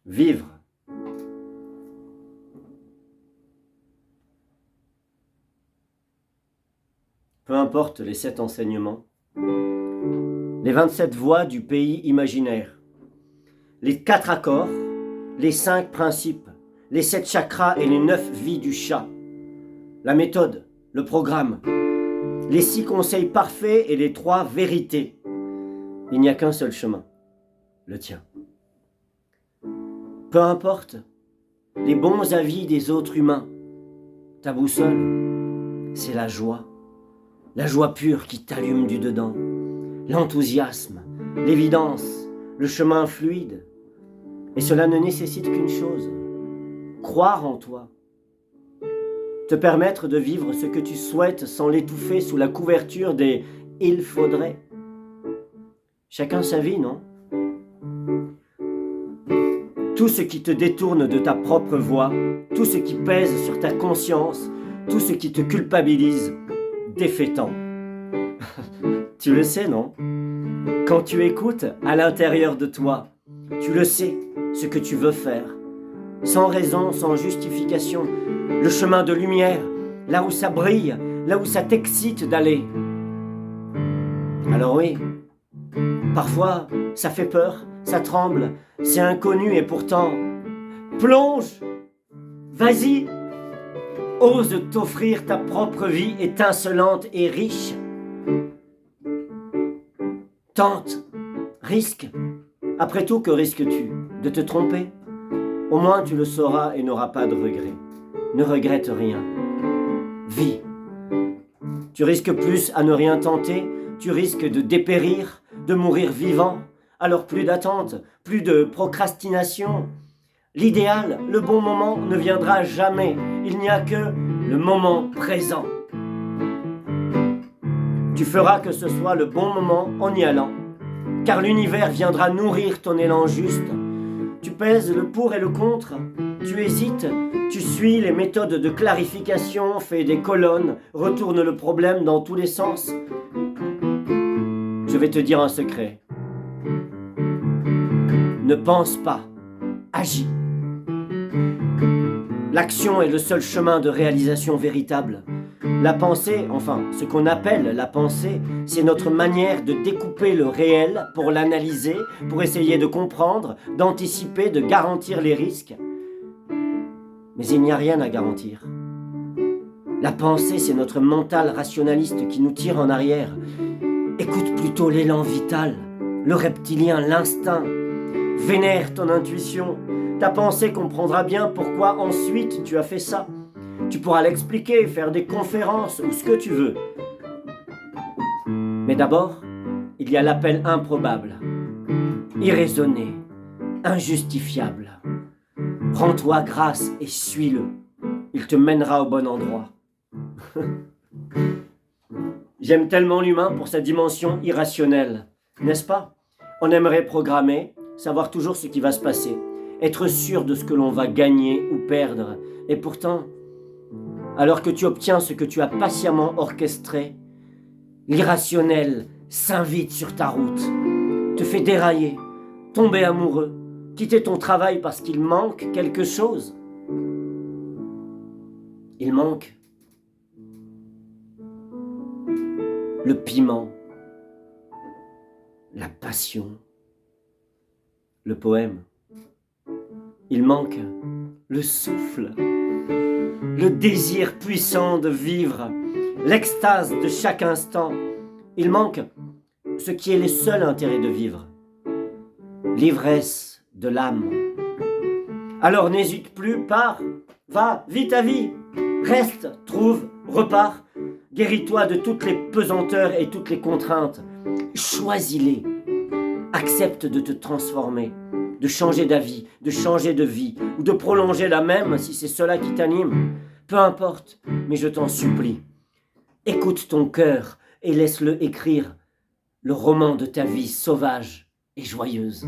Vivre. Peu importe les 7 enseignements, les 27 voies du pays imaginaire, les 4 accords, les 5 principes, les 7 chakras et les 9 vies du chat, la méthode, le programme, les 6 conseils parfaits et les 3 vérités. Il n'y a qu'un seul chemin, le tien. Peu importe les bons avis des autres humains, ta boussole, c'est la joie pure qui t'allume du dedans, l'enthousiasme, l'évidence, le chemin fluide. Et cela ne nécessite qu'une chose, croire en toi, te permettre de vivre ce que tu souhaites sans l'étouffer sous la couverture des « il faudrait ». Chacun sa vie, non ? Tout ce qui te détourne de ta propre voie, tout ce qui pèse sur ta conscience, tout ce qui te culpabilise, défaitant. Tu le sais, non ? Quand tu écoutes à l'intérieur de toi, tu le sais, ce que tu veux faire. Sans raison, sans justification, le chemin de lumière, là où ça brille, là où ça t'excite d'aller. Alors oui, parfois ça fait peur, ça tremble, c'est inconnu et pourtant, plonge, vas-y, ose t'offrir ta propre vie étincelante et riche. Tente, risque. Après tout, que risques-tu ? De te tromper ? Au moins tu le sauras et n'auras pas de regrets. Ne regrette rien. Vis. Tu risques plus à ne rien tenter, tu risques de dépérir, de mourir vivant. Alors plus d'attente, plus de procrastination. L'idéal, le bon moment ne viendra jamais. Il n'y a que le moment présent. Tu feras que ce soit le bon moment en y allant, car l'univers viendra nourrir ton élan juste. Tu pèses le pour et le contre, tu hésites, tu suis les méthodes de clarification, fais des colonnes, retourne le problème dans tous les sens. Je vais te dire un secret. Ne pense pas, agis. L'action est le seul chemin de réalisation véritable. La pensée, enfin, ce qu'on appelle la pensée, c'est notre manière de découper le réel pour l'analyser, pour essayer de comprendre, d'anticiper, de garantir les risques. Mais il n'y a rien à garantir. La pensée, c'est notre mental rationaliste qui nous tire en arrière. Écoute plutôt l'élan vital, le reptilien, l'instinct. Vénère ton intuition. Ta pensée comprendra bien pourquoi ensuite tu as fait ça. Tu pourras l'expliquer, faire des conférences ou ce que tu veux. Mais d'abord, il y a l'appel improbable, irraisonné, injustifiable. Rends-toi grâce et suis-le. Il te mènera au bon endroit. J'aime tellement l'humain pour sa dimension irrationnelle, n'est-ce pas ? On aimerait programmer, savoir toujours ce qui va se passer, être sûr de ce que l'on va gagner ou perdre. Et pourtant, alors que tu obtiens ce que tu as patiemment orchestré, l'irrationnel s'invite sur ta route, te fait dérailler, tomber amoureux, quitter ton travail parce qu'il manque quelque chose. Il manque le piment, la passion, le poème. Il manque le souffle, le désir puissant de vivre, l'extase de chaque instant. Il manque ce qui est le seul intérêt de vivre, l'ivresse de l'âme. Alors n'hésite plus, pars, va, vis ta vie, reste, trouve, repars, guéris-toi de toutes les pesanteurs et toutes les contraintes, choisis-les, accepte de te transformer, de changer d'avis, de changer de vie, ou de prolonger la même si c'est cela qui t'anime. Peu importe, mais je t'en supplie, écoute ton cœur et laisse-le écrire le roman de ta vie sauvage et joyeuse.